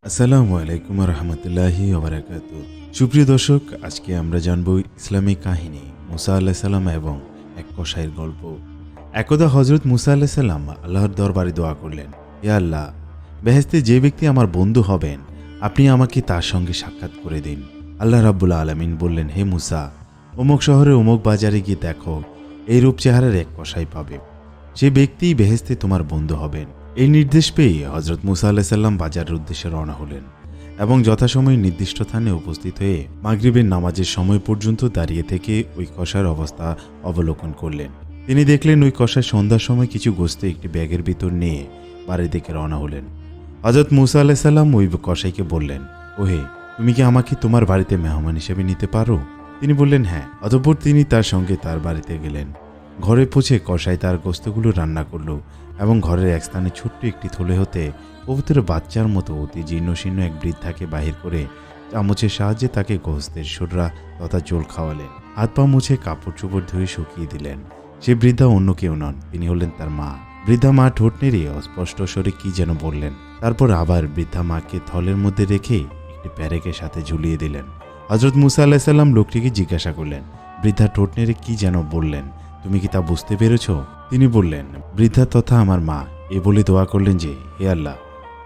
আসসালামু আলাইকুম রহমতুল্লাহি ওবারাকাতু। সুপ্রিয় দর্শক, আজকে আমরা জানব ইসলামিক কাহিনী মুসা আলাইহিস সালাম এবং এক কসাইয়ের গল্প। একদা হজরত মুসা আলাইহিস সালাম আল্লাহর দরবারে দোয়া করলেন, হে আল্লাহ, বেহেশতে যে ব্যক্তি আমার বন্ধু হবেন আপনি আমাকে তার সঙ্গে সাক্ষাৎ করে দিন। আল্লাহ রাব্বুল আলামিন বললেন, হে মুসা, অমুক শহরে অমুক বাজারে গিয়ে দেখো, এই রূপ চেহারার এক কসাই পাবে, সে ব্যক্তিই বেহেশতে তোমার বন্ধু হবেন। এই নির্দেশ পেয়ে হজরত মুসা আলাইহিস সালাম বাজারের উদ্দেশ্যে রওনা হলেন এবং যথাসময়ে নির্দিষ্ট স্থানে উপস্থিত হয়ে মাগরিবের নামাজের সময় পর্যন্ত দাঁড়িয়ে থেকে ওই কসার অবস্থা অবলোকন করলেন। তিনি দেখলেন ওই কসাই সন্ধ্যার সময় কিছু গোস্ত একটি ব্যাগের ভিতর নিয়ে বাড়ির দিকে রওনা হলেন। হজরত মুসা আলাইহিস সালাম ওই কসাইকে বললেন, ওহে, তুমি কি আমাকে তোমার বাড়িতে মেহমান হিসেবে নিতে পারো? তিনি বললেন, হ্যাঁ। অতঃপর তিনি তার সঙ্গে তার বাড়িতে গেলেন। ঘরে পৌঁছে কসাই তার গোস্তগুলো রান্না করল এবং ঘরের এক স্থানে ছোট্ট একটি থলে হতে পবিত্র বাচ্চার মতো অতি জীর্ণশীর্ণ এক বৃদ্ধাকে বাহির করে চামচের সাহায্যে তাকে গোস্তের সুররা তথা জোল খাওয়ালেন। হাত পা মুছে কাপড় চোপড় ধুয়ে শুকিয়ে দিলেন। সে বৃদ্ধা অন্য কেউ নন, তিনি হলেন তার মা। বৃদ্ধা মা ঠোঁট নেড়ে অস্পষ্ট স্বরে কি যেন বললেন। তারপর আবার বৃদ্ধা মাকে থলের মধ্যে রেখে একটি প্যারেকের সাথে ঝুলিয়ে দিলেন। হজরত মুসা আলাইহিস সালাম লোকটিকে জিজ্ঞাসা করলেন, বৃদ্ধা ঠোঁট নেড়ে কি যেন বললেন, তুমি কি তা বুঝতে পেরেছ? তিনি বললেন, বৃদ্ধা তথা আমার মা এ বলে দোয়া করলেন যে, হে আল্লাহ,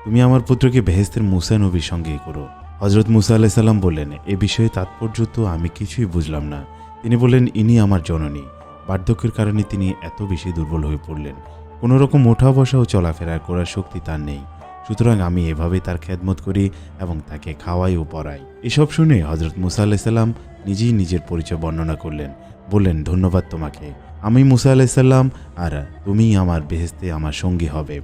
তুমি আমার পুত্রকে বেহেশতের মুসা নবীর সঙ্গে করো। হজরত মুসা আলাইহিস সালাম বললেন, এ বিষয়ে তাৎপর্য তো আমি কিছুই বুঝলাম না। তিনি বললেন, ইনি আমার জননী। বার্ধক্যের কারণে তিনি এত বেশি দুর্বল হয়ে পড়লেন, কোনো রকম ওঠা বসা ও চলাফেরা করার শক্তি তার নেই। সুতরাং আমি এভাবে তার খেদমত করি এবং তাকে খাওয়াই ও পড়াই। এসব শুনে হজরত মুসা আলাইহিস সালাম নিজেই নিজের পরিচয় বর্ণনা করলেন। বললেন, ধন্যবাদ তোমাকে, আমি মুসা আলাইহিস সালাম, আর তুমিই আমার বেহেশতে আমার সঙ্গী হবে।